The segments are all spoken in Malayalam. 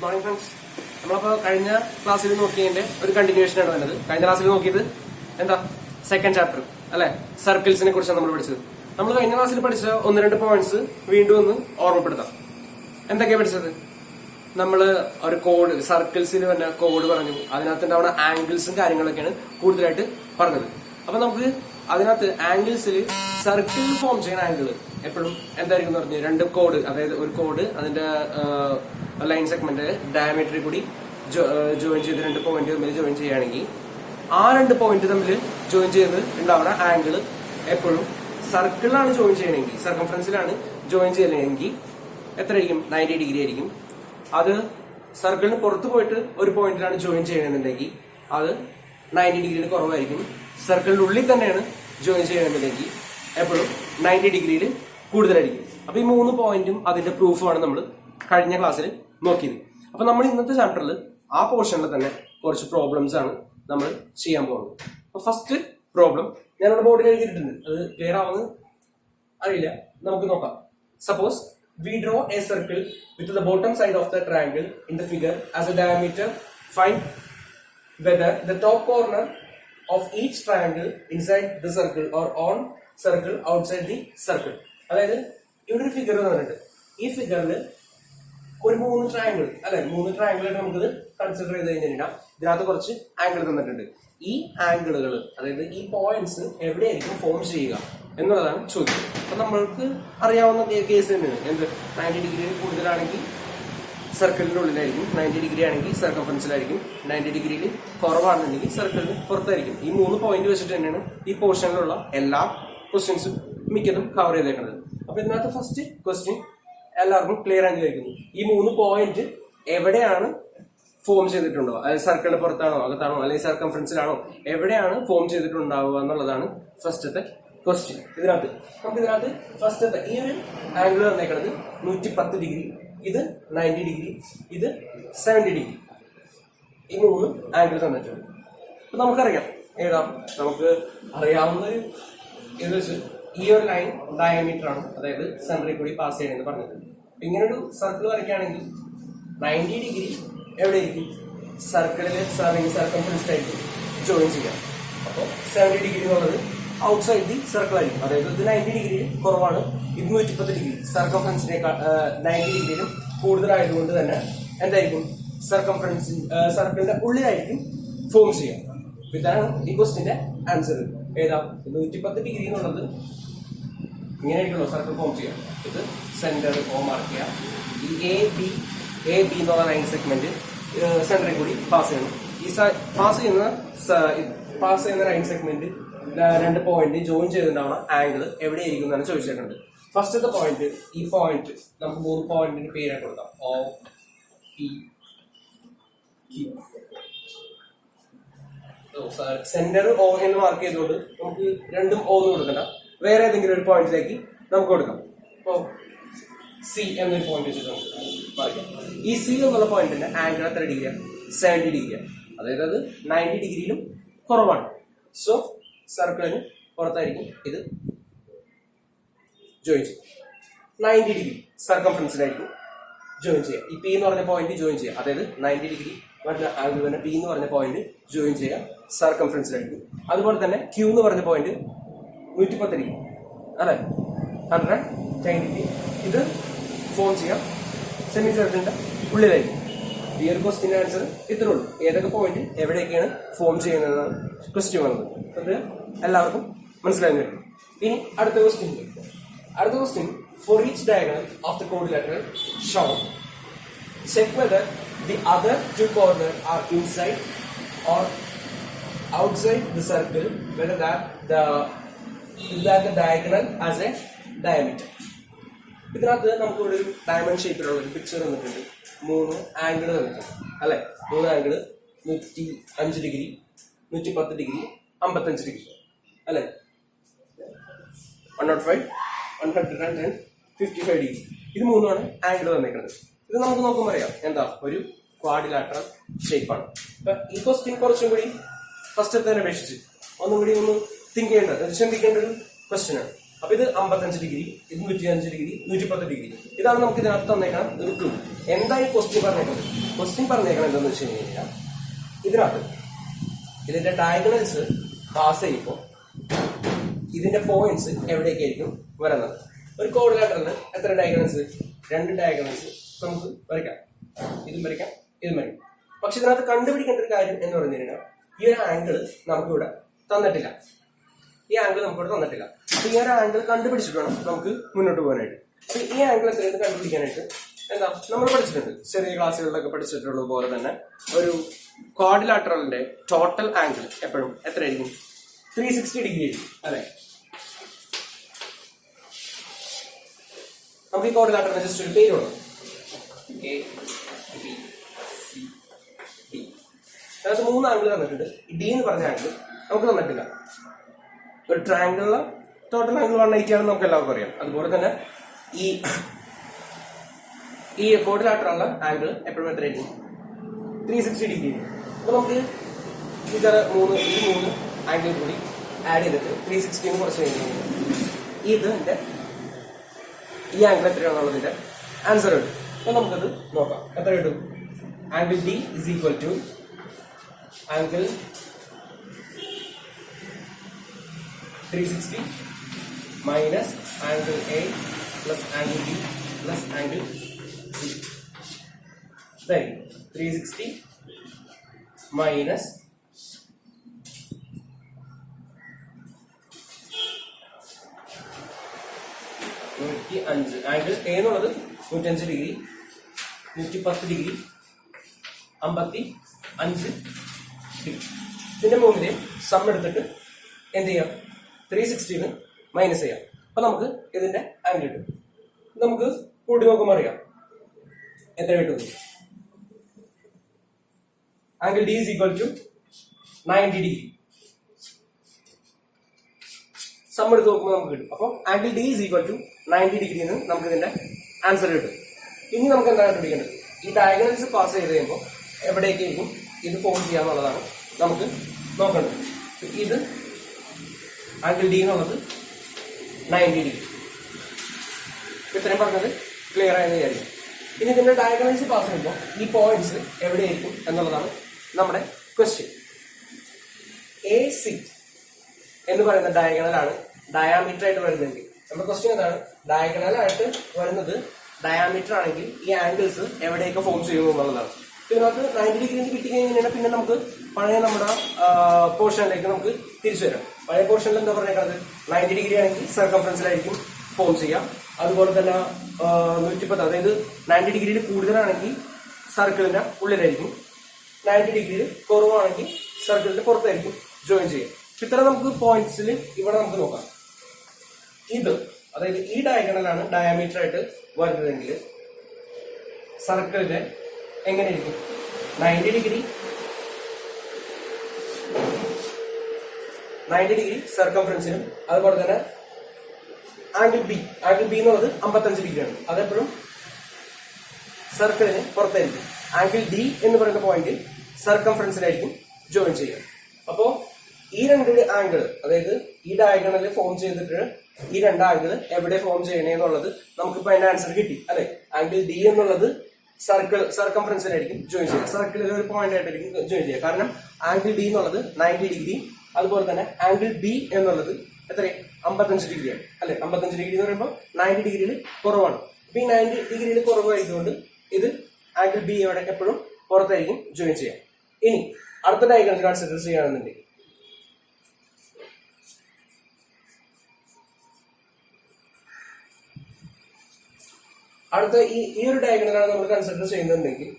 Good morning friends. നമ്മളപ്പോൾ കഴിഞ്ഞ ക്ലാസ്സിൽ നോക്കിയതിന്റെ ഒരു കണ്ടിന്യൂഷൻ ആണ് വന്നത്. കഴിഞ്ഞ ക്ലാസ്സിൽ നോക്കിയത് എന്താ സെക്കൻഡ് ചാപ്റ്റർ അല്ലെ, സർക്കിൾസിനെ കുറിച്ചാണ് നമ്മൾ പഠിച്ചത്. നമ്മൾ കഴിഞ്ഞ ക്ലാസ്സിൽ പഠിച്ച ഒന്ന് രണ്ട് പോയിന്റ്സ് വീണ്ടും ഒന്ന് ഓർമ്മപ്പെടുത്താം. എന്തൊക്കെയാ പഠിച്ചത്? നമ്മള് ഒരു കോഡ്, സർക്കിൾസിൽ തന്നെ കോഡ് പറഞ്ഞു. അതിനകത്ത് ഉണ്ടാവുന്ന ആംഗിൾസും കാര്യങ്ങളൊക്കെയാണ് കൂടുതലായിട്ട് പറഞ്ഞത്. അപ്പൊ നമുക്ക് അതിനകത്ത് ആംഗിൾസിൽ സർക്കിൾ ഫോം ചെയ്യുന്ന ആംഗിൾ എപ്പോഴും എന്തായിരിക്കും എന്ന് പറഞ്ഞു, രണ്ട് കോഡ്, അതായത് ഒരു കോഡ് അതിന്റെ ലൈൻ സെഗ്മെന്റ് ഡയമീറ്ററിൽ കൂടി ജോയിൻ ചെയ്ത് രണ്ട് പോയിന്റ് തമ്മിൽ ജോയിൻ ചെയ്യുകയാണെങ്കിൽ ആ രണ്ട് പോയിന്റ് തമ്മിൽ ജോയിൻ ചെയ്ത് ഉണ്ടാവുന്ന ആംഗിൾ എപ്പോഴും സർക്കിളിലാണ് ജോയിൻ ചെയ്യണമെങ്കിൽ, സർക്കംഫറൻസിലാണ് ജോയിൻ ചെയ്യണമെങ്കിൽ എത്രയായിരിക്കും? 90 ഡിഗ്രി ആയിരിക്കും. അത് സർക്കിളിന് പുറത്ത് പോയിട്ട് ഒരു പോയിന്റിലാണ് ജോയിൻ ചെയ്യണമെന്നുണ്ടെങ്കിൽ അത് 90 ഡിഗ്രിയിൽ കുറവായിരിക്കും. സർക്കിളിന്റെ ഉള്ളിൽ തന്നെയാണ് ജോയിൻ ചെയ്യണമെന്നുണ്ടെങ്കിൽ എപ്പോഴും 90 ഡിഗ്രിയിൽ കൂടുതലായിരിക്കും. അപ്പൊ ഈ മൂന്ന് പോയിന്റും അതിന്റെ പ്രൂഫാണ് നമ്മൾ കഴിഞ്ഞ ക്ലാസ്സിൽ നോക്കിയത്. അപ്പൊ നമ്മൾ ഇന്നത്തെ ചാപ്റ്ററിൽ ആ പോർഷനിൽ തന്നെ കുറച്ച് പ്രോബ്ലംസ് ആണ് നമ്മൾ ചെയ്യാൻ പോകുന്നത്. അപ്പൊ ഫസ്റ്റ് പ്രോബ്ലം ഞാനിവിടെ ബോർഡിൽ എഴുതിയിട്ടുണ്ട്, അത് ക്ലിയർ ആവുന്നത് അറിയില്ല, നമുക്ക് നോക്കാം. Suppose we draw a circle with the bottom side of the triangle in the figure as a diameter. Find whether the top corner of each triangle inside the circle or on circle outside the circle. അതായത് ഇവിടെ ഒരു ഫിഗർ തന്നിട്ടുണ്ട്. ഈ ഫിഗറിൽ ഒരു മൂന്ന് ട്രയാങ്കിൾ അല്ലെ, മൂന്ന് ട്രയാങ്കിൾ നമുക്കിത് കൺസിഡർ ചെയ്ത് കഴിഞ്ഞാൽ ഇതിനകത്ത് കുറച്ച് ആംഗിൾ തന്നിട്ടുണ്ട്. ഈ ആംഗിളുകൾ, അതായത് ഈ പോയിന്റ്സ് എവിടെയായിരിക്കും ഫോം ചെയ്യുക എന്നുള്ളതാണ് ചോദ്യം. അപ്പൊ നമ്മൾക്ക് അറിയാവുന്ന കേസ് തന്നെയാണ്. എന്ത്, 90 ഡിഗ്രി കൂടുതലാണെങ്കിൽ സർക്കിളിന്റെ ഉള്ളിലായിരിക്കും, 90 ഡിഗ്രി ആണെങ്കിൽ സർക്കംഫറൻസിലായിരിക്കും, 90 ഡിഗ്രിയിൽ കുറവാണെന്നുണ്ടെങ്കിൽ സർക്കിളിന് പുറത്തായിരിക്കും. ഈ മൂന്ന് പോയിന്റ് വെച്ചിട്ട് തന്നെയാണ് ഈ പോർഷനിലുള്ള എല്ലാ ക്വസ്റ്റ്യൻസും മിക്കതും കവർ ചെയ്തേക്കുന്നത്. അപ്പൊ ഇതിനകത്ത് ഫസ്റ്റ് ക്വസ്റ്റ്യൻ എല്ലാവർക്കും ക്ലിയർ ആയി ചോദിക്കുന്നു, ഈ മൂന്ന് പോയിന്റ് എവിടെയാണ് ഫോം ചെയ്തിട്ടുണ്ടോ, അതായത് സർക്കിളിന് പുറത്താണോ അകത്താണോ അല്ലെങ്കിൽ സർക്കംഫറൻസിലാണോ, എവിടെയാണ് ഫോം ചെയ്തിട്ടുണ്ടാവുക എന്നുള്ളതാണ് ഫസ്റ്റത്തെ ക്വസ്റ്റ്യൻ. ഇതിനകത്ത് ഫസ്റ്റത്തെ ഈ ഒരു ആംഗിൾ തന്നേക്കുന്നത് 110 ഡിഗ്രി, ഇത് 90 ഡിഗ്രി, ഇത് 70 ഡിഗ്രി. ഈ മൂന്ന് ആംഗിൾ തന്നിട്ടുണ്ട്. അപ്പൊ നമുക്കറിയാം ഏതാ, നമുക്ക് അറിയാവുന്ന ഒരു ഇത് വെച്ച് ഈ ഒരു ലൈൻ ഡയമീറ്റർ ആണ്, അതായത് സെന്ററിൽ കൂടി പാസ് ചെയ്യണമെന്ന് പറഞ്ഞത്. ഇങ്ങനെ ഒരു സർക്കിൾ വരയ്ക്കുകയാണെങ്കിൽ 90 ഡിഗ്രി എവിടെയായിരിക്കും? സർക്കിളില് സർക്കംഫറൻസിലായിരിക്കും ജോയിൻ ചെയ്യാം. അപ്പോൾ 70 ഡിഗ്രി എന്നുള്ളത് ഔട്ട്സൈഡ് ദി സർക്കിൾ ആയിരിക്കും. അതായത് ഇത് 90 ഡിഗ്രി കുറവാണ്, ഇത് 110 ഡിഗ്രി, സർക്കംഫറൻസിനേക്കാൾ 90 ഡിഗ്രിയിലും കൂടുതലായതുകൊണ്ട് തന്നെ എന്തായിരിക്കും? സർക്കിളിന്റെ ഉള്ളിലായിരിക്കും ഫോം ചെയ്യാം. ഇതാണ് ഈ ക്വസ്റ്റിന്റെ ആൻസർ. ഏതാ? 110 ഡിഗ്രി എന്നുള്ളത് ഇങ്ങനെയായിരിക്കുമല്ലോ സർക്കിൾ ഫോം ചെയ്യാം. ഇത് സെന്റർ ഫോം മാർക്ക് ചെയ്യാം. ഈ എ ബി എന്നുള്ള ലൈൻ സെഗ്മെന്റ് സെന്ററിൽ കൂടി പാസ് ചെയ്യണം. ഈ പാസ് ചെയ്യുന്ന ലൈൻ സെഗ്മെന്റ് രണ്ട് പോയിന്റ് ജോയിൻ ചെയ്തിട്ടുണ്ടാവുന്ന ആംഗിൾ എവിടെയായിരിക്കും എന്നാണ് ചോദിച്ചിട്ടുണ്ട്. ഫസ്റ്റത്തെ പോയിന്റ്, ഈ പോയിന്റ് നമുക്ക് മൂന്ന് പോയിന്റിന് പേരായി കൊടുക്കാം. O, P, Q. Centre O എന്ന് മാർക്ക് ചെയ്തുകൊണ്ട് നമുക്ക് രണ്ടും O എന്ന് കൊടുക്കണ്ട, വേറെ ഏതെങ്കിലും ഒരു പോയിന്റിലേക്ക് നമുക്ക് കൊടുക്കാം. ഇപ്പോ സി എന്നൊരു പോയിന്റ് വെച്ചിട്ട് നമുക്ക് പറയാം. ഈ സി എന്നുള്ള പോയിന്റിന്റെ ആംഗിൾ എത്ര ഡിഗ്രിയാണ്? 70 ഡിഗ്രിയാണ്. അതായത് അത് 90 ഡിഗ്രിയിലും കുറവാണ്. സോ സർക്കിളിന് പുറത്തായിരിക്കും ഇത് ജോയിൻ ചെയ്യും. 90 ഡിഗ്രി സർക്കംഫറൻസിലായിരിക്കും ജോയിൻ ചെയ്യുക. ഈ പി എന്ന് പറഞ്ഞ പോയിന്റ് ജോയിൻ ചെയ്യുക, അതായത് 90 ഡിഗ്രി പറഞ്ഞ ആംഗിൾ തന്നെ പി എന്ന് പറഞ്ഞ പോയിന്റ് ജോയിൻ ചെയ്യുക സർക്കംഫറൻസിലായിരിക്കും. അതുപോലെ തന്നെ ക്യൂ എന്ന് പറഞ്ഞ പോയിന്റ് 110 ഡിഗ്രി അല്ലെ, 110 ഡിഗ്രി, ഇത് ഫോം ചെയ്യാം സെമി സർക്കിളിന്റെ ഉള്ളിലായിരിക്കും. ഈ ഒരു ക്വസ്റ്റിന്റെ ആൻസർ ഇത്രേ ഉള്ളൂ. ഏതൊക്കെ പോയിന്റ് എവിടെയൊക്കെയാണ് ഫോം ചെയ്യുന്നതെന്നാണ് ക്വസ്റ്റ്യൻ വന്നത്. അത് എല്ലാവർക്കും മനസ്സിലായി വരും. ഇനി അടുത്ത question for each diagonal of the quadrilateral shown, check whether the other two corners are inside or outside the circle, whether that the diagonal has a diameter. ഇതിനകത്ത് നമുക്ക് ഇവിടെ ഒരു ഡയമണ്ട് ഷേപ്പിലുള്ള ഒരു പിക്ചർ തന്നിട്ടുണ്ട്. മൂന്ന് ആംഗിൾ തന്നിട്ടുണ്ട് അല്ലെ, മൂന്ന് ആംഗിൾ 105 ഡിഗ്രി, 110 ഡിഗ്രി, 55 ഡിഗ്രി അല്ലെ, 105, 110, 55 ഡിഗ്രി. ഇത് മൂന്നുമാണ് ആംഗിൾ തന്നിരിക്കുന്നത്. ഇത് നമുക്ക് നോക്കുമ്പോൾ അറിയാം എന്താ, ഒരു ക്വാഡ്രിലാറ്ററൽ ഷേപ്പാണ്. അപ്പൊ ഈ ക്വസ്റ്റ്യൻ കുറച്ചും കൂടി ഫസ്റ്റത്തെ അപേക്ഷിച്ച് ഒന്നും കൂടി ഒന്ന് ചിന്തിക്കേണ്ട ഒരു ക്വസ്റ്റ്യൻ ആണ്. അപ്പൊ ഇത് 55 ഡിഗ്രി, ഇത് 105 ഡിഗ്രി, 110 ഡിഗ്രി. ഇതാണ് നമുക്ക് ഇതിനകത്ത് തന്നേക്കണം ഒരു ക്ലൂ. എന്താ ഈ ക്വസ്റ്റ്യൻ പറഞ്ഞേക്കുന്നത്? ക്വസ്റ്റ്യൻ പറഞ്ഞേക്കണം എന്താന്ന് വെച്ച് കഴിഞ്ഞാൽ ഇതിനകത്ത് ഇതിന്റെ ഡയഗണൽസ് പാസ് ചെയ്യുമ്പോൾ ഇതിന്റെ പോയിന്റ്സ് എവിടേക്കായിരിക്കും വരുന്നത്. ഒരു ക്വാഡ്രിലാറ്ററലിന് എത്ര ഡയഗണൽസ്? 2 ഡയഗണൽസ് നമുക്ക് വരയ്ക്കാം. ഇതും വരയ്ക്കാം, ഇതും വരയ്ക്കാം. പക്ഷെ ഇതിനകത്ത് കണ്ടുപിടിക്കേണ്ട ഒരു കാര്യം എന്ന് പറഞ്ഞു കഴിഞ്ഞാൽ ഈ ഒരു ആംഗിൾ നമുക്കിവിടെ തന്നിട്ടില്ല. ഈ ആംഗിൾ നമുക്കിവിടെ തന്നിട്ടില്ല. അപ്പൊ ഈ ഒരു ആംഗിൾ കണ്ടുപിടിച്ചിട്ട് വേണം നമുക്ക് മുന്നോട്ട് പോകാനായിട്ട്. അപ്പൊ ഈ ആംഗിൾ എത്രയാണ് കണ്ടുപിടിക്കാനായിട്ട് എന്താ നമ്മൾ പഠിച്ചിട്ടുണ്ട്, ചെറിയ ക്ലാസ്സുകളിലൊക്കെ പഠിച്ചിട്ടുള്ളത് പോലെ തന്നെ ഒരു ക്വാഡ്രിലാറ്ററലിന്റെ ടോട്ടൽ ആംഗിൾ എപ്പോഴും എത്രയായിരിക്കും? 360 ഡിഗ്രി ആയിരിക്കും അല്ലെ. നമുക്ക് ഈ ക്വാഡ്രിലാറ്ററലിന് ജസ്റ്റ് ഒരു പേര് കൊടുക്കാം, A, B, C, D. അതിനകത്ത് 3 ആംഗിൾ തന്നിട്ടുണ്ട്. ഡി എന്ന് പറഞ്ഞ ആംഗിൾ നമുക്ക് തന്നിട്ടില്ല. ഒരു ട്രയാംഗിളിലെ ടോട്ടൽ ആംഗിൾ 180 ആണെന്ന് നമുക്ക് എല്ലാവർക്കും അറിയാം. അതുപോലെ തന്നെ ഈ ക്വാഡ്രിലാറ്ററലിന്റെ ആംഗിൾ എപ്പോഴും എത്രയായിരിക്കും? 360 ഡിഗ്രി. അപ്പൊ നമുക്ക് ഈ 3 ആംഗിൾ കൂടി ആഡ് ചെയ്തിട്ട് 360 കുറച്ച് കഴിഞ്ഞാൽ ഇതിന്റെ ഈ ആംഗിൾ എത്രയാണെന്നുള്ളതിന്റെ ആൻസർ കിട്ടും. അപ്പൊ നമുക്കത് നോക്കാം. എത്ര കിട്ടും? Angle D is equal to angle 360 minus angle A plus angle B plus angle C. 360 minus 105. Angle A എന്നുള്ളത് 105 ഡിഗ്രി, 110 ഡിഗ്രി, 55 ഡിഗ്രി. ഇതിന്റെ മുമ്പിൽ സം എടുത്തിട്ട് എന്ത് ചെയ്യാം? 360 മൈനസ് ചെയ്യാം. അപ്പൊ നമുക്ക് ഇതിന്റെ ആംഗിൾ കിട്ടും. നമുക്ക് കൂട്ടി നോക്കുമ്പോൾ അറിയാം എത്ര കിട്ടും. Angle D is equal to 90 degree. Sum എടുത്ത് നോക്കുമ്പോൾ നമുക്ക് കിട്ടും. അപ്പോൾ angle D is equal to 90 degree എന്ന് നമുക്ക് ഇതിന്റെ ആൻസർ കിട്ടും. ഇനി നമുക്ക് എന്താണ് കണ്ടുപിടിക്കേണ്ടത്? ഈ ഡയഗണൽസ് പാസ് ചെയ്ത് കഴിയുമ്പോൾ എവിടേക്കായിരിക്കും ഇത് ഫോം ചെയ്യാന്നുള്ളതാണ് നമുക്ക് നോക്കേണ്ടത്. ഇത് ആംഗിൾ ഡി എന്നുള്ളത് 90 ഡിഗ്രി. ഇത്രയും പറഞ്ഞത് ക്ലിയർ ആയെന്ന് വിചാരിക്കും. ഇനി ഇതിന്റെ ഡയഗണൽസ് പാസ് ചെയ്യുമ്പോൾ ഈ പോയിന്റ്സ് എവിടെയായിരിക്കും എന്നുള്ളതാണ് നമ്മുടെ ക്വസ്റ്റ്യൻ. എ സി എന്ന് പറയുന്ന ഡയഗണലാണ് ഡയാമീറ്റർ ആയിട്ട് വരുന്നതെങ്കിൽ നമ്മുടെ ക്വസ്റ്റ്യൻ എന്താണ്? ഡയഗണൽ ആയിട്ട് വരുന്നത് ഡയാമീറ്റർ ആണെങ്കിൽ ഈ ആംഗിൾസ് എവിടെയൊക്കെ ഫോം ചെയ്യുന്നു എന്നുള്ളതാണ്. ഇതിനകത്ത് 90 ഡിഗ്രി കിട്ടി കഴിഞ്ഞാൽ പിന്നെ നമുക്ക് പഴയ നമ്മുടെ പോർഷനിലേക്ക് നമുക്ക് തിരിച്ചു വരാം. പഴയ പോർഷനിൽ എന്താ പറഞ്ഞേക്കുന്നത്? 90 ഡിഗ്രി ആണെങ്കിൽ സർക്കംഫറൻസിലായിരിക്കും ഫോം ചെയ്യാം. അതുപോലെ തന്നെ 110, അതായത് 90 ഡിഗ്രിയിൽ കൂടുതലാണെങ്കിൽ സർക്കിളിന്റെ ഉള്ളിലായിരിക്കും, 90 ഡിഗ്രിയിൽ കുറവാണെങ്കിൽ സർക്കിളിന്റെ പുറത്തായിരിക്കും ജോയിൻ ചെയ്യാം. ഇത്ര നമുക്ക് പോയിന്റ്സിൽ ഇവിടെ നമുക്ക് നോക്കാം. ഇത് അതായത് ഈ ഡയഗണലാണ് ഡയാമീറ്റർ ആയിട്ട് വരുന്നതെങ്കിൽ സർക്കിളിന്റെ എങ്ങനെയായിരിക്കും? 90 ഡിഗ്രി സർക്കംഫറൻസിനും അതുപോലെ തന്നെ ആംഗിൾ ബി എന്നുള്ളത് 55 ഡിഗ്രിയാണ്. അതെപ്പോഴും സർക്കിളിന് പുറത്തായിരിക്കും. ആംഗിൾ ഡി എന്ന് പറയുന്ന പോയിന്റ് സർക്കംഫറൻസിലായിരിക്കും ജോയിൻ ചെയ്യുക. അപ്പോ ഈ 2 ആംഗിൾ, അതായത് ഈ ഡയഗണലിൽ ഫോം ചെയ്തിട്ട് ഈ 2 ആംഗിൾ എവിടെ ഫോം ചെയ്യണേ എന്നുള്ളത് നമുക്കിപ്പോ അതിന്റെ ആൻസർ കിട്ടി അല്ലെ. ആംഗിൾ ഡി എന്നുള്ളത് സർക്കംഫറൻസിലായിരിക്കും ജോയിൻ ചെയ്യുക, സർക്കിളിൽ ഒരു പോയിന്റ് ആയിട്ടായിരിക്കും ജോയിൻ ചെയ്യുക. കാരണം ആംഗിൾ ഡി എന്നുള്ളത് 90 ഡിഗ്രി, അതുപോലെ തന്നെ ആംഗിൾ ബി എന്നുള്ളത് എത്ര? 55 ഡിഗ്രിയാണ് അല്ലെ. 55 ഡിഗ്രി എന്ന് പറയുമ്പോൾ 90 ഡിഗ്രിയിൽ കുറവാണ്. അപ്പൊ ഈ 90 ഡിഗ്രിയിൽ കുറവായതുകൊണ്ട് ഇത് ആംഗിൾ ബി അവിടെ എപ്പോഴും പുറത്തായിരിക്കും ജോയിൻ ചെയ്യാം. ഇനി അടുത്ത ഡയഗ്രാം കൺസിഡർ ചെയ്യുകയാണെന്നുണ്ടെങ്കിൽ അടുത്ത ഈ ഒരു ഡയഗ്രാമാണ് നമ്മൾ കൺസിഡർ ചെയ്യുന്നുണ്ടെങ്കിൽ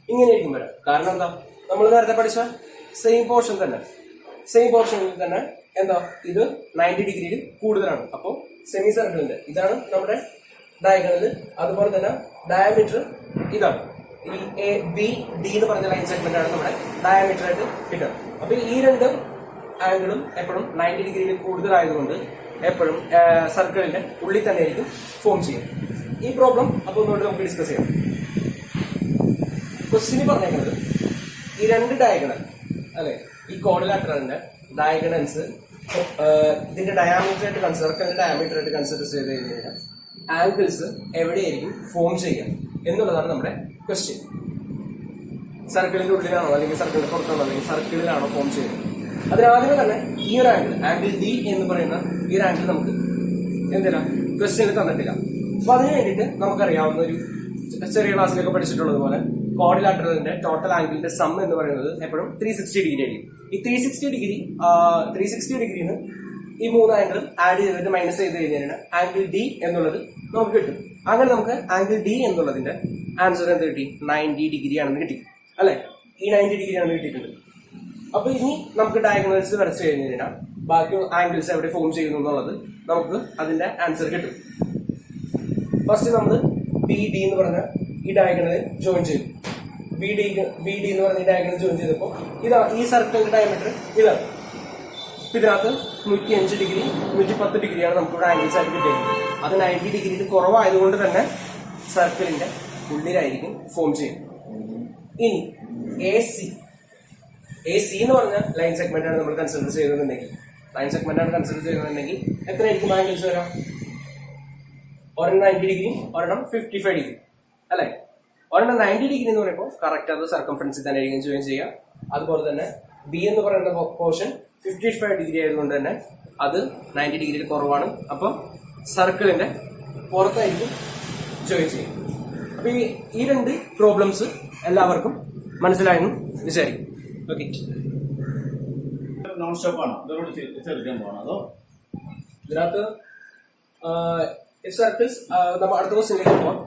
ഇങ്ങനെയായിരിക്കും വരാം. കാരണം എന്താ? നമ്മൾ നേരത്തെ പഠിച്ച സെയിം പോർഷനിൽ തന്നെ എന്താ ഇത് 90 ഡിഗ്രിയിൽ കൂടുതലാണ്. അപ്പോ സെമി സർക്കിളിന്റെ ഇതാണ് നമ്മുടെ ഡയഗണൽ. അതുപോലെ തന്നെ ഡയമീറ്റർ ഇതാണ്. ഈ എ ബി ഡി എന്ന് പറഞ്ഞ ലൈൻ സെഗ്മെന്റ് ആണ് നമ്മുടെ ഡയമീറ്റർ ആയിട്ട് കിട്ടുക. അപ്പൊ ഈ 2 ആംഗിളും എപ്പോഴും 90 ഡിഗ്രിയിൽ കൂടുതലായതുകൊണ്ട് എപ്പോഴും സർക്കിളിന്റെ ഉള്ളിൽ തന്നെ ആയിരിക്കും ഫോം ചെയ്യുക. ഈ പ്രോബ്ലം അപ്പൊ ഒന്നുകൂടി നമുക്ക് ഡിസ്കസ് ചെയ്യാം. ക്വസ്റ്റ്യന് പറഞ്ഞേക്കുന്നത് ഈ 2 ഡയഗണൽ അല്ലെ, ഈ ക്വാഡ്രിലാറ്ററലിന്റെ ഡയഗണൽസ് ഇതിന്റെ ഡയാമീറ്റർ ആയിട്ട് സർക്കിളിന്റെ ഡയാമീറ്റർ ആയിട്ട് കൺസിഡർ ചെയ്ത് കഴിഞ്ഞാൽ ആംഗിൾസ് എവിടെയായിരിക്കും ഫോം ചെയ്യുക എന്നുള്ളതാണ് നമ്മുടെ ക്വസ്റ്റ്യൻ. സർക്കിളിന്റെ ഉള്ളിലാണോ അല്ലെങ്കിൽ സർക്കിളിന്റെ പുറത്താണോ അല്ലെങ്കിൽ സർക്കിളിലാണോ ഫോം ചെയ്യുന്നത്? അതിനാദ്യമേ തന്നെ ഈ ഒരു ആംഗിൾ ഡി എന്ന് പറയുന്ന ഈ ഒരു ആംഗിൾ നമുക്ക് എന്തിനാ ക്വസ്റ്റ്യനിൽ തന്നിട്ടില്ല. അപ്പൊ അതിന് വേണ്ടിയിട്ട് നമുക്കറിയാവുന്ന ഒരു ചെറിയ ക്ലാസ്സിലൊക്കെ പഠിച്ചിട്ടുള്ളത് പോലെ ക്വാഡ്രിലാറ്ററലിന്റെ ടോട്ടൽ ആംഗിളിന്റെ സം എന്ന് പറയുന്നത് എപ്പോഴും 360 ഡിഗ്രി ആയിരിക്കും. ഈ 360 ഡിഗ്രിന്ന് ഈ മൂന്ന് ആംഗിളും ആഡ് ചെയ്തിട്ട് മൈനസ് ചെയ്ത് കഴിഞ്ഞാൽ ആംഗിൾ ഡി എന്നുള്ളത് നമുക്ക് കിട്ടും. അങ്ങനെ നമുക്ക് ആംഗിൾ ഡി എന്നുള്ളതിന്റെ ആൻസർ എന്ത് കിട്ടി? 90 ഡിഗ്രി ആണെന്ന് കിട്ടി അല്ലെ? ഈ 90 ഡിഗ്രി ആണെന്ന് കിട്ടിയിട്ടുണ്ട്. അപ്പൊ ഇനി നമുക്ക് ഡയഗണൽസ് വരച്ചു കഴിഞ്ഞാൽ ബാക്കി ആംഗിൾസ് എവിടെ ഫോം ചെയ്യുന്നു എന്നുള്ളത് നമുക്ക് അതിന്റെ ആൻസർ കിട്ടും. ഫസ്റ്റ് നമ്മൾ ബി ഡി എന്ന് പറഞ്ഞ ഈ ഡയഗണൽ ജോയിൻ ചെയ്തു. ബി ഡി എന്ന് പറഞ്ഞ ഈ ഡയഗണൽ ജോയിൻ ചെയ്തപ്പോൾ ഇതാണ് ഈ സർക്കിളിന്റെ ഡയമീറ്റർ ഇതാണ്. ഇതിനകത്ത് 105 ഡിഗ്രി 110 ഡിഗ്രിയാണ് നമുക്ക് ഇവിടെ ആംഗിൾസ് ആയിട്ട് കിട്ടിയത്. അത് 90 ഡിഗ്രിയിൽ കുറവായതുകൊണ്ട് തന്നെ സർക്കിളിന്റെ ഉള്ളിലായിരിക്കും ഫോം ചെയ്യുന്നത്. ഇനി എ സി എന്ന് പറഞ്ഞ ലൈൻ സെഗ്മെന്റ് ആണ് നമ്മൾ കൺസിഡർ ചെയ്തതെന്നുണ്ടെങ്കിൽ എത്രയായിരിക്കും ആംഗിൾസ് വരാം? ഒരെണ്ണം 90 ഡിഗ്രി, ഒരെണ്ണം 55 ഡിഗ്രി അല്ലെ? ഒരെണ്ണം 90 ഡിഗ്രി എന്ന് പറയുമ്പോൾ കറക്റ്റ് അത് സർക്കംഫറൻസിൽ തന്നെ ആയിരിക്കും ജോയിൻ ചെയ്യുക. അതുപോലെ തന്നെ ബി എന്ന് പറയുന്ന പോർഷൻ 55 ഡിഗ്രി ആയതുകൊണ്ട് തന്നെ അത് 90 ഡിഗ്രിയിൽ കുറവാണ്. അപ്പോൾ സർക്കിളിന്റെ പുറത്തായിരിക്കും ജോയിൻ ചെയ്യും. അപ്പൊ ഈ രണ്ട് പ്രോബ്ലംസ് എല്ലാവർക്കും മനസ്സിലായെന്ന് വിചാരിക്കും. ഓക്കെ, നോൺ സ്റ്റോപ്പ് ആണോ ചെറുക്കാൻ പോകണം അതോ ഇതിനകത്ത് സർക്കിൾസ് നമ്മൾ അടുത്ത ക്വസ്റ്റ്യനിലേക്ക് പോകാം.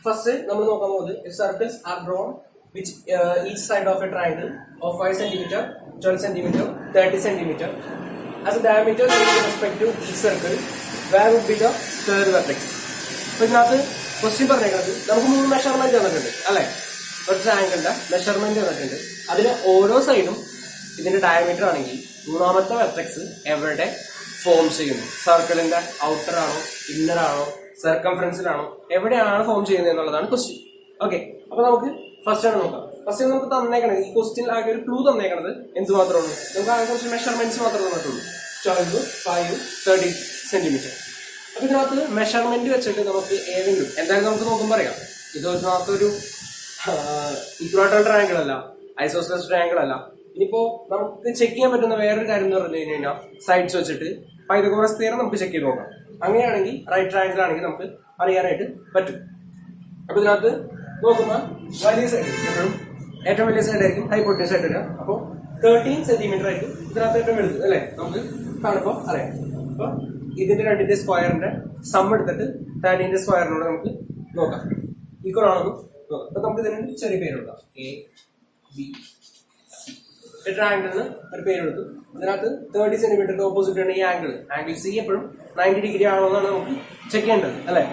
ഫസ്റ്റ് നമ്മൾ നോക്കാൻ പോകുന്നത് circles are drawn which each side of a triangle of 5 centimetre 12 centimetre 30 centimetre as a diameter with respect to each circle where would be the third vertex. അപ്പൊ ഇതിനകത്ത് ക്വസ്റ്റ്യൻ പറഞ്ഞേക്കുന്നത് നമുക്ക് 3 മെഷർമെന്റ് തന്നിട്ടുണ്ട് അല്ലെ? ഒരു ട്രയാങ്കിളിന്റെ മെഷർമെന്റ് തന്നിട്ടുണ്ട്. അതിന് ഓരോ സൈഡും ഇതിന്റെ ഡയമീറ്റർ ആണെങ്കിൽ മൂന്നാമത്തെ വെർട്ടെക്സ് എവിടെ ഫോം ചെയ്യുന്നു? സർക്കിളിന്റെ ഔട്ടർ ആണോ, ഇന്നർ ആണോ, സർക്കംഫറൻസിലാണോ, എവിടെയാണ് ഫോം ചെയ്യുന്നത് എന്നുള്ളതാണ് ക്വസ്റ്റ്യൻ. ഓക്കെ, അപ്പൊ നമുക്ക് ഫസ്റ്റ് ആണ് നോക്കാം. ഫസ്റ്റ് നമുക്ക് തന്നേക്കണത് ഈ ക്വസ്റ്റ്യൻ ആകെ ഒരു ക്ലൂ തന്നേക്കണത് എന്ത് മാത്രമാണ്? നമുക്ക് ആകെ കുറച്ച് മെഷർമെന്റ്സ് മാത്രമേ തന്നിട്ടുള്ളൂ. 12, 5, 30 സെന്റിമീറ്റർ. അപ്പൊ ഇതിനകത്ത് മെഷർമെന്റ് വെച്ചിട്ട് നമുക്ക് ഏതെങ്കിലും എന്തായാലും നമുക്ക് നോക്കുമ്പോൾ അറിയാം ഇതിനകത്തൊരു ഇക്വാട്ടറൽ ട്രയാങ്കിൾ അല്ല, ഐസോസെലസ് ട്രയാങ്കിൾ അല്ല. ഇനിയിപ്പോ നമുക്ക് ചെക്ക് ചെയ്യാൻ പറ്റുന്ന വേറൊരു കാര്യം എന്ന് പറഞ്ഞു കഴിഞ്ഞാൽ സൈഡ്സ് വെച്ചിട്ട് പൈതഗോറസ് തിയറം നമുക്ക് ചെക്ക് ചെയ്ത് നോക്കാം. അങ്ങനെയാണെങ്കിൽ റൈറ്റ് ട്രയാങ്കിൾ ആണെങ്കിൽ നമുക്ക് അറിയാനായിട്ട് പറ്റും. അപ്പൊ ഇതിനകത്ത് നോക്കുമ്പോൾ വലിയ സൈഡ് എപ്പോഴും ഏറ്റവും വലിയ സൈഡ് ആയിരിക്കും ഹൈപ്പോട്ടന്യൂസ് ആയിട്ട് വരിക. അപ്പോൾ 13 സെന്റിമീറ്റർ ആയിരിക്കും ഇതിനകത്ത് ഏറ്റവും വലുത് അല്ലെ? നമുക്ക് കാണുമ്പോൾ അറിയാം. അപ്പൊ ഇതിന്റെ രണ്ടിന്റെ സ്ക്വയറിന്റെ സം എടുത്തിട്ട് 13ന്റെ സ്ക്വയറിനോട് നമുക്ക് നോക്കാം ഈക്വൽ ആണെന്ന് നോക്കാം. അപ്പൊ നമുക്ക് ഇതിന് ചെറിയ പേര് കൊടുക്കാം. A B C. ട്രയാങ്കിളിന് ഒരു പേര് കൊടുത്തു. അതിനകത്ത് 30 സെന്റിമീറ്ററിന്റെ ഓപ്പോസിറ്റ് ആണ് ഈ ആംഗിൾ സി എപ്പോഴും 90 ഡിഗ്രി ആണോ എന്നാണ് നമുക്ക് ചെക്ക് ചെയ്യേണ്ടത് അല്ലെ?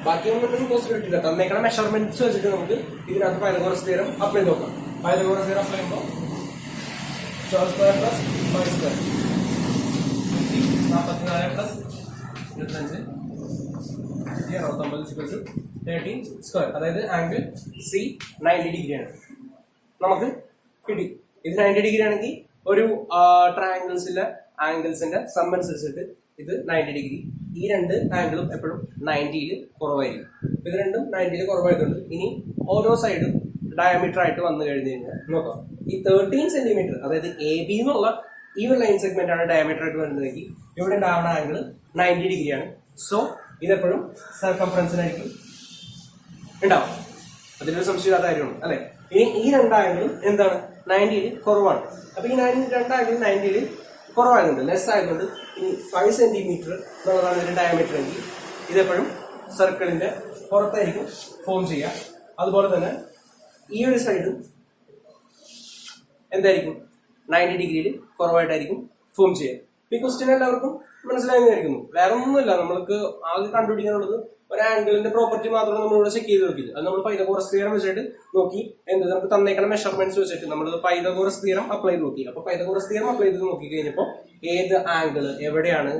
ബാക്കിയൊന്നും പോസിബിലിറ്റി ഇല്ല. തന്നേക്കണ മെഷർമെന്റ്സ് വെച്ചിട്ട് നമുക്ക് ഇതിനകത്ത് പൈതഗോറസ് തിയറം അപ്ലൈ ചെയ്ത് നോക്കാം. പൈതഗോറസ് തിയറം അപ്ലൈ ചെയ്യുമ്പോൾ 12 square plus 5 square 44 plus 25 13 square, അതായത് ആംഗിൾ സി 90 ഡിഗ്രിയാണ് നമുക്ക് കിട്ടി. ഇത് 90 ഡിഗ്രി ആണെങ്കിൽ ഒരു ട്രയാങ്കിൾസിലെ ആംഗിൾസിന്റെ സം അനുസരിച്ചിട്ട് ഇത് 90 ഡിഗ്രി. ഈ രണ്ട് ആംഗിളും എപ്പോഴും 90യിൽ കുറവായിരിക്കും. ഇത് രണ്ടും 90യിൽ കുറവായതുകൊണ്ട് ഇനി ഓരോ സൈഡും ഡയമീറ്റർ ആയിട്ട് വന്നു കഴിഞ്ഞ് കഴിഞ്ഞാൽ നോക്കാം. ഈ 13 സെന്റിമീറ്റർ അതായത് എ ബി എന്നുള്ള ഈ ഒരു ലൈൻ സെഗ്മെന്റ് ആണ് ഡയമീറ്റർ ആയിട്ട് വരുന്നതെങ്കിൽ ഇവിടെ ഉണ്ടാവുന്ന ആംഗിൾ 90 ഡിഗ്രിയാണ്. സോ ഇതെപ്പോഴും സർക്കംഫറൻസിനായിരിക്കും ഉണ്ടാവും. അതിലൊരു സംശയമില്ലാത്ത കാര്യമാണ് അല്ലെ? ഇനി ഈ രണ്ടാംഗിളും എന്താണ് 90യിൽ കുറവാണ്. അപ്പൊ ഈ രണ്ടാംഗിളും 90യിൽ കുറവായതുകൊണ്ട് ലെസ് ആയതുകൊണ്ട് ഇനി 5 സെന്റിമീറ്റർ എന്നുള്ളതാണ് ഇതിന്റെ ഡയമീറ്റർ എങ്കിൽ ഇതെപ്പോഴും സർക്കിളിന്റെ പുറത്തായിരിക്കും ഫോം ചെയ്യുക. അതുപോലെ തന്നെ ഈ ഒരു സൈഡും എന്തായിരിക്കും 90 ഡിഗ്രിയിൽ കുറവായിട്ടായിരിക്കും ഫോം ചെയ്യുക. ഈ ക്വസ്റ്റ്യൻ എല്ലാവർക്കും മനസ്സിലായിരിക്കുന്നു. വേറെ ഒന്നുമില്ല, നമ്മൾക്ക് ആകെ കണ്ടുപിടിക്കാനുള്ളത് ഒരു ആംഗിളിന്റെ പ്രോപ്പർട്ടി മാത്രമേ നമ്മളിവിടെ ചെക്ക് ചെയ്ത് നോക്കിയത്. അത് നമ്മൾ പൈതഗോറസ് തിയറം വെച്ചിട്ട് നോക്കി. എന്ത് നമുക്ക് തന്നേക്കുന്ന മെഷർമെന്റ്സ് വെച്ചിട്ട് നമ്മൾ പൈതഗോറസ് തിയറം അപ്ലൈ ചെയ്ത് നോക്കി. അപ്പൊ പൈതഗോറസ് തിയറം അപ്ലൈ ചെയ്ത് നോക്കി കഴിഞ്ഞപ്പോൾ ഏത് ആംഗിൾ എവിടെയാണ്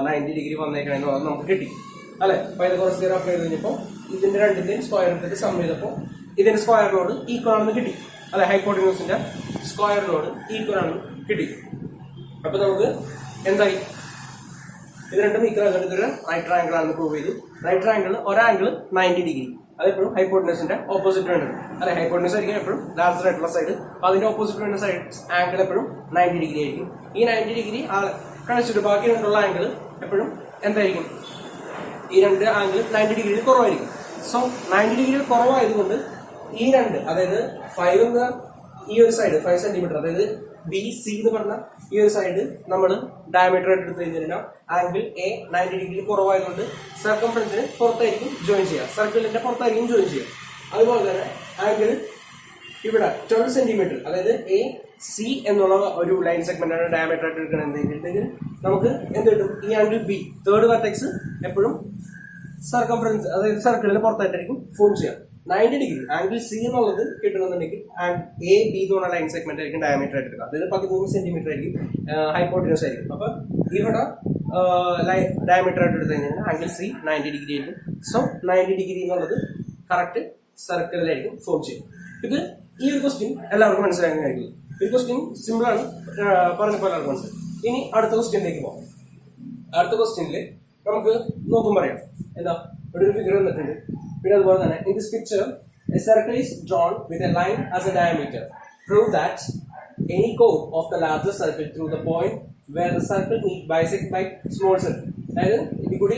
90 ഡിഗ്രി വന്നേക്കണെന്നുള്ളത് നമുക്ക് കിട്ടി അല്ലെ? പൈതഗോറസ് തിയറം അപ്ലൈ ചെയ്ത് കഴിഞ്ഞപ്പോൾ ഇതിന്റെ രണ്ടിന്റെയും സ്ക്വയർ എടുത്തിട്ട് സം ചെയ്തപ്പോൾ ഇതിന്റെ സ്ക്വയറിനോട് ഈക്വൽ ആണെന്ന് കിട്ടി അല്ലെ? ഹൈപ്പോട്ടന്യൂസിന്റെ സ്ക്വയറിനോട് ഈക്വൽ ആണെന്ന് കിട്ടി. അപ്പൊ നമുക്ക് എന്തായി ഇത് രണ്ടും ഈക്വൽ ആയതുകൊണ്ട് ഇതൊരു റൈറ്റ് ട്രയാങ്കിൾ ആണെന്ന് പ്രൂവ് ചെയ്തു. റൈറ്റ് ട്രയാങ്കിൾ ഒരാംഗിൾ 90 ഡിഗ്രി, അതെപ്പോഴും ഹൈപ്പോട്ടനസിന്റെ ഓപ്പോസിറ്റ് വേണ്ടത് അല്ലെ. ഹൈപ്പോട്ടനസ് ആയിരിക്കും എപ്പോഴും ലാർജർ ആയിട്ടുള്ള സൈഡ്, അപ്പൊ അതിന്റെ ഓപ്പോസിറ്റ് വേണ്ട സൈഡ് ആംഗിൾ എപ്പോഴും 90 ഡിഗ്രി ആയിരിക്കും. ഈ 90 ഡിഗ്രി കഴിച്ചിട്ട് ബാക്കി രണ്ടുള്ള ആംഗിൾ എപ്പോഴും എന്തായിരിക്കും? ഈ രണ്ട് ആംഗിൾ 90 ഡിഗ്രിയിൽ കുറവായിരിക്കും. സോ 90 ഡിഗ്രിയിൽ കുറവായതുകൊണ്ട് ഈ രണ്ട്, അതായത് 5 എന്ന ഈ ഒരു സൈഡ് 5 സെന്റിമീറ്റർ, അതായത് ബി സി എന്ന് പറഞ്ഞ ഈ ഒരു സൈഡ് നമ്മൾ ഡയമീറ്റർ ആയിട്ട് എടുത്തു കഴിഞ്ഞാൽ ആംഗിൾ എ 90 ഡിഗ്രി കുറവായതുകൊണ്ട് സർക്കംഫറൻസിന് പുറത്തായിരിക്കും ജോയിൻ ചെയ്യുക, സർക്കിളിന്റെ പുറത്തായിരിക്കും ജോയിൻ ചെയ്യുക. അതുപോലെ തന്നെ ആംഗിൾ ഇവിടെ 12 സെന്റിമീറ്റർ, അതായത് എ സി എന്നുള്ള ഒരു ലൈൻ സെഗ്മെന്റ് ആണ് ഡയമീറ്റർ ആയിട്ട് എടുക്കണമെന്നുണ്ടെങ്കിൽ നമുക്ക് എന്ത് കിട്ടും? ഈ ആംഗിൾ ബി തേർഡ് വെർട്ടെക്സ് എപ്പോഴും സർക്കംഫറൻസ്, അതായത് സർക്കിളിന് പുറത്തായിട്ടായിരിക്കും ഫോം ചെയ്യുക. 90 ഡിഗ്രി ആംഗിൾ സി എന്നുള്ളത് കിട്ടണമെന്നുണ്ടെങ്കിൽ എ ബി എന്ന് പറഞ്ഞ ലൈൻ സെഗ്മെന്റ് ആയിരിക്കും ഡയമീറ്റർ ആയിട്ട് എടുക്കുക, അതായത് 13 സെന്റിമീറ്റർ ആയിരിക്കും, ഹൈപ്പോട്ടിനസ് ആയിരിക്കും. അപ്പൊ ഇവിടെ ഡയമീറ്റർ ആയിട്ട് എടുത്തു കഴിഞ്ഞാൽ ആംഗിൾ സി 90 ഡിഗ്രി ആയിരിക്കും. സോ 90 ഡിഗ്രി എന്നുള്ളത് കറക്റ്റ് സർക്കിളിലായിരിക്കും ഫോം ചെയ്യും. ഇത് ഈ ഒരു ക്വസ്റ്റ്യൻ എല്ലാവർക്കും മനസ്സിലാകുന്നതായിരിക്കും. ഈ ക്വസ്റ്റ്യൻ സിമ്പിൾ ആണ്, പറഞ്ഞപ്പോൾ എല്ലാവർക്കും മനസ്സിലായി. ഇനി അടുത്ത ക്വസ്റ്റ്യനിലേക്ക് പോകാം. അടുത്ത ക്വസ്റ്റ്യനിൽ നമുക്ക് നോക്കുമ്പോൾ അറിയാം എന്താ, ഇവിടെ ഒരു ഫിഗർ വന്നിട്ടുണ്ട്. പിന്നെ അതുപോലെ തന്നെ in this picture a circle is drawn with a line as a diameter. Prove that any chord of the larger circle through the point where the circle meet bisect by small circle. അതായത് ഇതിൽ കൂടി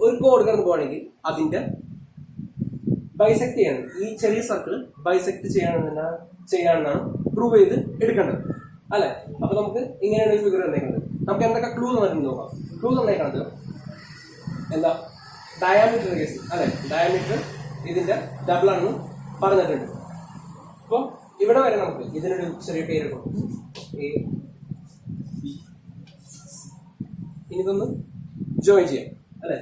ഒരു കോഡ് കടന്നു പോകണമെങ്കിൽ അതിന്റെ ബൈസെക്ട് ചെയ്യണം, ഈ ചെറിയ സർക്കിൾ ബൈസെക്ട് ചെയ്യാനാണ് പ്രൂവ് ചെയ്ത് എടുക്കേണ്ടത് അല്ലെ. അപ്പൊ നമുക്ക് ഇങ്ങനെയാണ് ഈ ഫിഗർ തന്നേക്കുന്നത്. നമുക്ക് എന്തൊക്കെ ക്ലൂ തന്നിട്ടുണ്ട് നോക്കാം. ക്ലൂ തന്നേക്കുന്നത് എന്താ? ഡയാമീറ്റർ കേസ് അല്ലെ, ഡയാമീറ്റർ ഇതിന്റെ ഡബിൾ ആണെന്ന് പറഞ്ഞിട്ടുണ്ട്. അപ്പൊ ഇവിടെ വരെ നമുക്ക് ഇതിനൊരു ചെറിയ പേര് കൊടുക്കും, എ ബി. ഇനി ഇതൊന്ന് ജോയിൻ ചെയ്യാം അല്ലെ,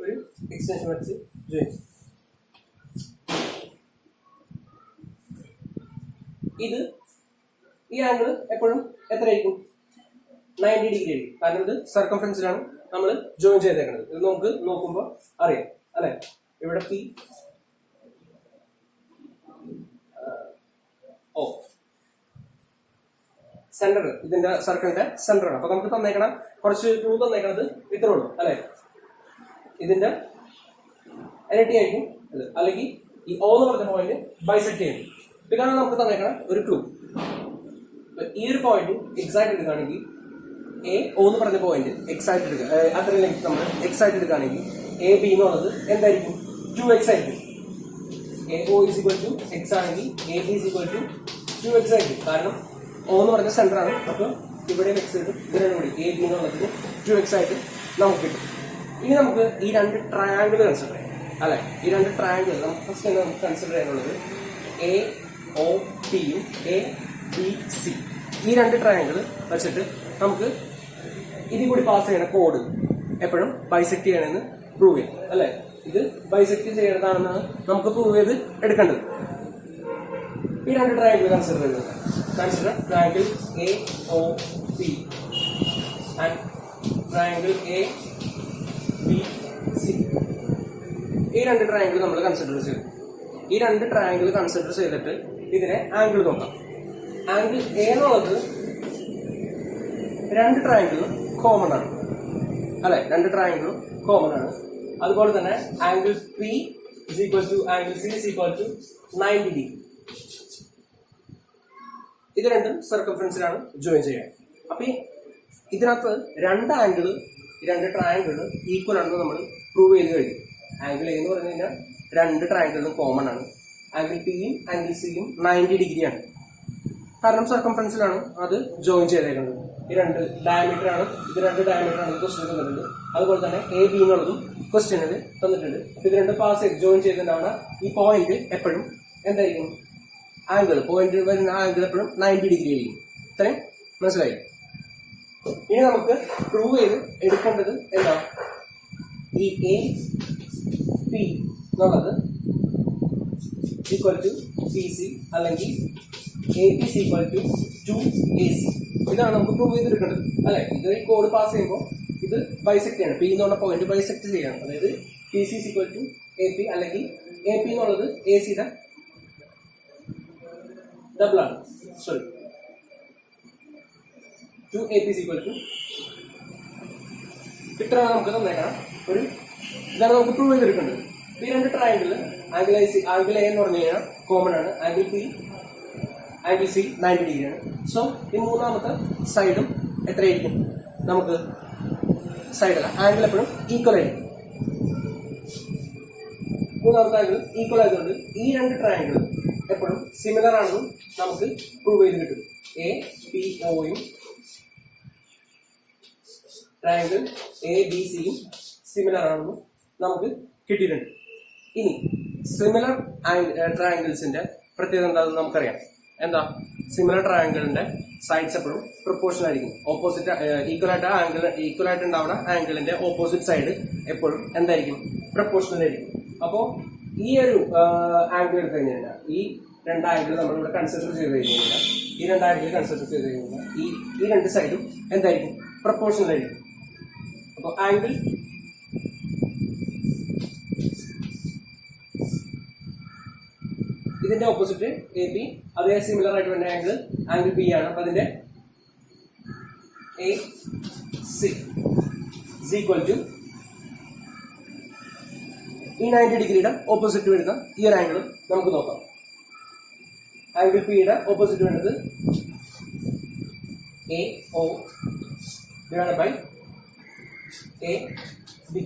ഒരു എക്സ്റ്റൻഷൻ വെച്ച് ജോയിൻ ചെയ്യാം. ഇത് ഈ ആംഗിൾ എപ്പോഴും എത്രയായിരിക്കും? 90 ഡിഗ്രി ആയിരിക്കും, കാരണം ഇത് സർക്കംഫറൻസിലാണ് നമ്മൾ ജോയിൻ ചെയ്തേക്കുന്നത്. ഇത് നമുക്ക് നോക്കുമ്പോൾ അറിയാം അല്ലെ. ഇവിടെ പി ഓ സെന്റർ, ഇതിന്റെ സർക്കിളിന്റെ സെന്റർ ആണ്. അപ്പൊ നമുക്ക് തന്നേക്കണം കുറച്ച് ക്ലൂ തന്നേക്കണത് ഇത്രേ ഉള്ളൂ അല്ലെ. ഇതിന്റെ ഇരട്ടിയായിരിക്കും ഇത്, അല്ലെങ്കിൽ ഈ ഓ എന്ന് പറഞ്ഞ പോയിന്റ് ബൈസെക്ട് ചെയ്യും. ഇതാണ് നമുക്ക് തന്നേക്കണം ഒരു ക്ലൂ. ഈ ഒരു പോയിന്റ് എക്സാക്ട് എടുക്കുകയാണെങ്കിൽ എ ഒ എന്ന് പറഞ്ഞ പോയിന്റ് എക്സാക്ട് എടുക്കുക, അത്ര ലെങ്ത് നമ്മൾ എക്സാക്ട് എടുക്കുകയാണെങ്കിൽ എ ബി എന്നുള്ളത് എന്തായിരിക്കും? 2x ആയിരിക്കും. A O is equal to X ആണെങ്കിൽ A B is equal to 2x ആയിരിക്കും, കാരണം ഒ എന്ന് പറഞ്ഞ സെന്റർ ആണ്. അപ്പൊ ഇവിടെ എക്സ് കിട്ടും, ഇതിനും കൂടി എ ബി എന്നുള്ളതിന് 2x ആയിട്ട് നമുക്ക് കിട്ടും. ഇനി നമുക്ക് ഈ രണ്ട് ട്രയാങ്കിൾ കൺസിഡർ ചെയ്യാം അല്ലെ. ഈ രണ്ട് ട്രയാങ്കിൾ നമുക്ക് ഫസ്റ്റ് നമുക്ക് കൺസിഡർ ചെയ്യാനുള്ളത് എ ഒ പിയും എ ബി സി. ഈ രണ്ട് ട്രയാങ്കിൾ വെച്ചിട്ട് നമുക്ക് ഇതിൽ കൂടി പാസ് ചെയ്യുന്ന കോഡ് എപ്പോഴും ബൈസെക്ട് ചെയ്യണമെന്ന് പ്രൂവ് ചെയ്യാം അല്ലെ. ഇത് ബൈസെക്ട് ചെയ്യണതാണെന്നാണ് നമുക്ക് പ്രൂവ് ചെയ്ത് എടുക്കേണ്ടത്. ഈ രണ്ട് ട്രയാങ്കിൾ കൺസിഡർ ചെയ്യുന്നത്, consider triangle A O P and triangle A B C. ഈ രണ്ട് ട്രയാങ്കിൾ നമ്മൾ കൺസിഡർ ചെയ്തു. ഈ രണ്ട് ട്രയാങ്കിൾ കൺസിഡർ ചെയ്തിട്ട് ഇതിനെ ആംഗിൾ നോക്കാം. ആംഗിൾ എ എന്നുള്ളത് രണ്ട് ട്രയാങ്കിളും കോമൺ ആണ് അല്ലെ, രണ്ട് ട്രയാങ്കിളും കോമൺ ആണ്. അതുപോലെ തന്നെ angle P is equal to angle C is equal to 90 degree. ഇത് രണ്ടും സർക്കംഫറൻസിലാണ് ജോയിൻ ചെയ്യുക. അപ്പൊ ഇതിനകത്ത് രണ്ട് ആംഗിള്, ഈ രണ്ട് ട്രയാങ്കിള് ഈക്വൽ ആണെന്ന് നമ്മൾ പ്രൂവ് ചെയ്ത് കഴിഞ്ഞു. ആംഗിൾ എ എന്ന് പറഞ്ഞു കഴിഞ്ഞാൽ രണ്ട് ട്രയാങ്കിളും കോമൺ ആണ്. ആംഗിൾ പിയും ആംഗിൾ സിയും 90 ഡിഗ്രിയാണ്, കാരണം സർക്കംഫറൻസിലാണ് അത് ജോയിൻ ചെയ്തേക്കുന്നത്. ഈ രണ്ട് ഡയമീറ്റർ ആണ്, ഇത് രണ്ട് ഡയമീറ്റർ ആണ് ക്വസ്റ്റ്യൻ തന്നിട്ടുണ്ട്. അതുപോലെ തന്നെ എ ബി എന്നുള്ളതും ക്വസ്റ്റ്യനിൽ തന്നിട്ടുണ്ട്. ഇത് രണ്ട് പാസ് ചെയ്ത് ജോയിൻ ചെയ്തിട്ടുണ്ടാവുന്ന ഈ പോയിന്റ് എപ്പോഴും എന്തായിരിക്കും? ആംഗിൾ പോയിന്റ് വരുന്ന ആംഗിൾ എപ്പോഴും 90 ഡിഗ്രി ആയിരിക്കും. ഇത്രയും മനസ്സിലായി. ഇനി നമുക്ക് പ്രൂവ് ചെയ്ത് എടുക്കേണ്ടത് എന്താ? ഈ എ പി എന്നുള്ളത് ഈക്വൽ ടു പി സി അല്ലെങ്കിൽ A P C equal to 2AC. ഇതാണ് നമുക്ക് പ്രൂവ് ചെയ്തെടുക്കേണ്ടത് അല്ലെ. ഇത് ഈ കോഡ് പാസ് ചെയ്യുമ്പോൾ ഇത് ബൈസെക്ട് ചെയ്യണം. പി എന്നുള്ള പോയിന്റ് ബൈസെക്ട് ചെയ്യണം. അതായത് P C equal to A P അല്ലെങ്കിൽ എ പി എന്നുള്ളത് എ സിയുടെ ഡബിൾ ആണ്. Sorry, 2AP is equal to ഇത്രയാണ് നമുക്ക് തന്നേക്കണം. ഇതാണ് നമുക്ക് പ്രൂവ് ചെയ്തെടുക്കേണ്ടത്. ഈ രണ്ട് ട്രയാങ്കിൾ ആംഗിൾ എ എന്ന് പറഞ്ഞു കഴിഞ്ഞാൽ കോമൺ ആണ്. ആംഗിൾ സി 90 ഡിഗ്രിയാണ്. സോ ഈ മൂന്നാമത്തെ സൈഡും എത്രയായിരിക്കും? നമുക്ക് സൈഡല്ല, ആംഗിൾ എപ്പോഴും ഈക്വൽ ആയിരിക്കും. മൂന്നാമത്തെ ആംഗിൾ ഈക്വൽ ആയതുകൊണ്ട് ഈ രണ്ട് ട്രയാങ്കിൾ എപ്പോഴും സിമിലർ ആണെന്നും നമുക്ക് പ്രൂവ് ചെയ്ത് കിട്ടും. APOയും ട്രയാങ്കിൾ ABCയും സിമിലർ ആണെന്നും നമുക്ക് കിട്ടിയിട്ടുണ്ട്. ഇനി സിമിലർ ട്രയാങ്കിൾസിന്റെ പ്രത്യേകത എന്താണെന്ന് നമുക്കറിയാം. എന്താ? സിമിലർ ട്രയാങ്കിളിന്റെ സൈഡ്സ് എപ്പോഴും പ്രൊപ്പോർഷണൽ ആയിരിക്കും. ഓപ്പോസിറ്റ് ഈക്വൽ ആയിട്ട് ഉണ്ടാവുന്ന ആംഗിളിന്റെ ഓപ്പോസിറ്റ് സൈഡ് എപ്പോഴും എന്തായിരിക്കും? പ്രൊപ്പോർഷണൽ ആയിരിക്കും. അപ്പോ ഈ ഒരു ആംഗിൾ എടുത്തു കഴിഞ്ഞാൽ ഈ രണ്ട് ആംഗിൾ നമ്മളിവിടെ കൺസിഡർ ചെയ്ത് കഴിഞ്ഞാൽ ഈ രണ്ട് സൈഡും എന്തായിരിക്കും? പ്രൊപ്പോർഷണൽ ആയിരിക്കും. അപ്പോൾ ആംഗിൾ ഇതിന്റെ ഓപ്പോസിറ്റ് AB അതേ സിമിലർ ആയിട്ട് വരുന്ന ആംഗിൾ B ആണ്. അപ്പൊ അതിന്റെ AC is equal to ഈ 90 ഡിഗ്രിയുടെ ഓപ്പോസിറ്റ് വരുന്ന ഈ ഒരു ആംഗിൾ നമുക്ക് നോക്കാം. ആംഗിൾ പിയുടെ ഓപ്പോസിറ്റ് വരുന്നത് AO divided by AB.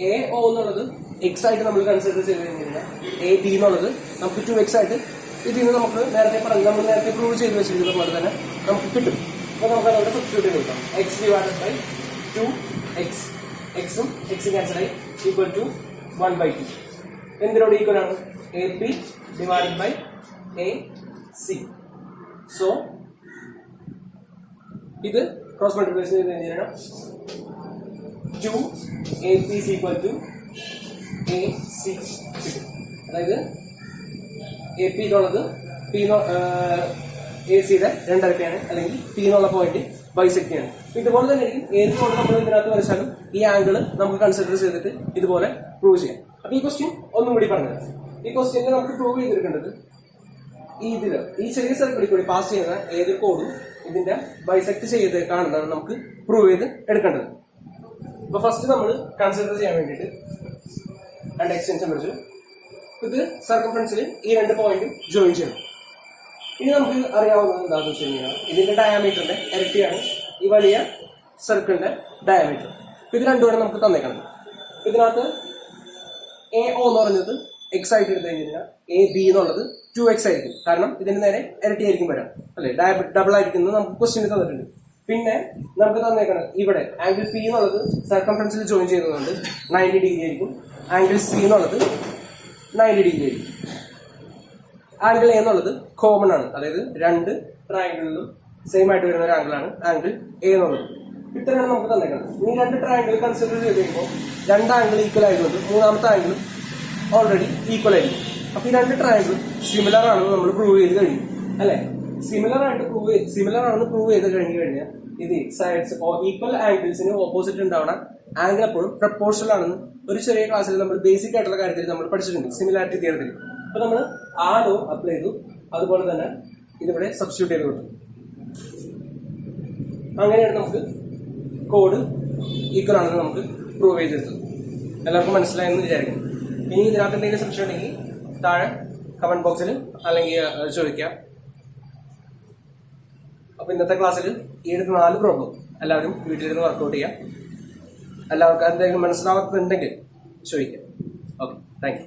AO എന്നുള്ളത് എക്സ് ആയിട്ട് നമ്മൾ കൺസിഡർ ചെയ്ത് കഴിഞ്ഞാൽ AB എന്നുള്ളത് നമുക്ക് 2x ആയിട്ട് ഇതിൽ നിന്ന് നമ്മൾ നേരത്തെ പ്രൂവ് ചെയ്ത് വെച്ചിരിക്കുന്ന പോലെ തന്നെ നമുക്ക് കിട്ടും. അപ്പൊ നമുക്ക് അതോടെ സബ്സ്റ്റിറ്റ്യൂട്ട് ചെയ്ത് കൊടുക്കാം. x divided by 2x, എക്സും എക്സും ക്യാൻസൽ ആയി ഈക്വൽ ടു 1/2. എന്തിനോട് ഈക്വൽ ആണ്? AP divided by AC. So ഇത് ക്രോസ് മൾട്ടിപ്ലിക്കേഷൻ ചെയ്ത് കഴിഞ്ഞാൽ 2AP is equal to AC കിട്ടും. അതായത് AP എന്നുള്ളത് AC-യുടെ രണ്ടരക്കെയാണ്, അല്ലെങ്കിൽ P എന്നുള്ള പോയിന്റ് ബൈസെക്ട്. ഇതുപോലെ തന്നെ ഏത് കൊണ്ട് നമ്മൾ ഇതിനകത്ത് വരച്ചാലും ഈ ആംഗിൾ നമുക്ക് കൺസിഡർ ചെയ്തിട്ട് ഇതുപോലെ പ്രൂവ് ചെയ്യാം. അപ്പൊ ഈ ക്വസ്റ്റ്യൻ ഒന്നും കൂടി പറഞ്ഞത്, ഈ ക്വസ്റ്റ്യനിൽ നമുക്ക് പ്രൂവ് ചെയ്തെടുക്കേണ്ടത് ഈ ചെറിയ സർക്കിളിൽ കൂടി പാസ് ചെയ്യുന്ന ഏത് കോഡും ഇതിന്റെ ബൈസെക്ട് ചെയ്ത് കാണുന്നതാണ് നമുക്ക് പ്രൂവ് ചെയ്ത് എടുക്കേണ്ടത്. അപ്പൊ ഫസ്റ്റ് നമ്മൾ കൺസിഡർ ചെയ്യാൻ വേണ്ടിയിട്ട് രണ്ട് എക്സ്റ്റൻഷൻ വരച്ചു. ഇത് സർക്കംഫറൻസിൽ ഈ രണ്ട് പോയിന്റും ജോയിൻ ചെയ്യണം. ഇനി നമുക്ക് അറിയാവുന്നത് എന്താണെന്ന് വെച്ച് കഴിഞ്ഞാൽ ഇതിന്റെ ഡയാമീറ്ററിന്റെ ഇരട്ടിയാണ് ഈ വലിയ സർക്കിളിന്റെ ഡയാമീറ്റർ. ഇത് രണ്ടുമാണ് നമുക്ക് തന്നേക്കണം. ഇതിനകത്ത് AO എന്ന് പറഞ്ഞത് എക്സ് ആയിട്ട് എടുത്തു കഴിഞ്ഞാൽ AB എന്നുള്ളത് 2x ആയിരിക്കും. കാരണം ഇതിന്റെ നേരെ ഇരട്ടിയായിരിക്കും വരാം, അല്ലെ? ഡബിൾ ആയിരിക്കും നമുക്ക് ക്വസ്റ്റ്യൻ തന്നിട്ടുണ്ട്. പിന്നെ നമുക്ക് തന്നേക്കണം ഇവിടെ ആംഗിൾ P എന്നുള്ളത് സർക്കംഫറൻസിൽ ജോയിൻ ചെയ്യുന്നതുകൊണ്ട് 90 ഡിഗ്രി ആയിരിക്കും. ആംഗിൾ C എന്നുള്ളത് 90 ഡിഗ്രി ആയിരിക്കും. ആംഗിൾ A എന്നുള്ളത് കോമൺ ആണ്, അതായത് രണ്ട് ട്രയാങ്കിളിലും സെയിം ആയിട്ട് വരുന്ന ഒരു ആംഗിളാണ് ആംഗിൾ A എന്നുള്ളത്. ഇത്രയാണ് നമുക്ക് തന്നേക്കണം. ഇനി രണ്ട് ട്രയാങ്കിൾ കൺസിഡർ ചെയ്ത് കഴിയുമ്പോൾ രണ്ട് ആംഗിൾ ഈക്വൽ ആയതുകൊണ്ട് മൂന്നാമത്തെ ആംഗിൾ ഓൾറെഡി ഈക്വൽ ആയിരിക്കും. അപ്പൊ ഈ രണ്ട് ട്രയാങ്കിളും സിമിലർ ആണെന്ന് നമ്മൾ പ്രൂവ് ചെയ്ത് കഴിയും, അല്ലെ? സിമിലർ ആണെന്ന് പ്രൂവ് ചെയ്ത് കഴിഞ്ഞാൽ ഇത് സൈഡ്സ് ഈക്വൽ ആംഗിൾസിന് ഓപ്പോസിറ്റ് ഉണ്ടാവുന്ന ആംഗിൾ എപ്പോഴും പ്രപ്പോർഷണൽ ആണെന്ന് ഒരു ചെറിയ ക്ലാസ്സിൽ നമ്മൾ ബേസിക് ആയിട്ടുള്ള കാര്യത്തിൽ നമ്മൾ പഠിച്ചിട്ടുണ്ട്, സിമിലാരിറ്റി തിയറത്തിൽ. അപ്പൊ നമ്മൾ ആ ലോ അപ്ലൈ ചെയ്തു, അതുപോലെ തന്നെ ഇതിവിടെ സബ്സ്റ്റിറ്റ്യൂട്ട് ചെയ്ത് കൊടുത്തു. അങ്ങനെയാണ് നമുക്ക് കോഡ് ഈക്വൽ ആണെന്ന് നമുക്ക് പ്രൂവ് ചെയ്തെടുത്തത്. എല്ലാവർക്കും മനസ്സിലായെന്ന് വിചാരിക്കുന്നു. ഇനി ഇതിനകത്ത് എന്തെങ്കിലും സംശയം ഉണ്ടെങ്കിൽ താഴെ കമന്റ് ബോക്സിൽ അല്ലെങ്കിൽ ചോദിക്കാം. അപ്പൊ ഇന്നത്തെ ക്ലാസ്സിൽ ഈ 4 പ്രോബ്ലം എല്ലാവരും വീട്ടിലിരുന്ന് വർക്ക്ഔട്ട് ചെയ്യാം. എല്ലാവർക്കും എന്തെങ്കിലും മനസ്സിലാവാത്തതുണ്ടെങ്കിൽ ചോദിക്കാം. Okay, thank you.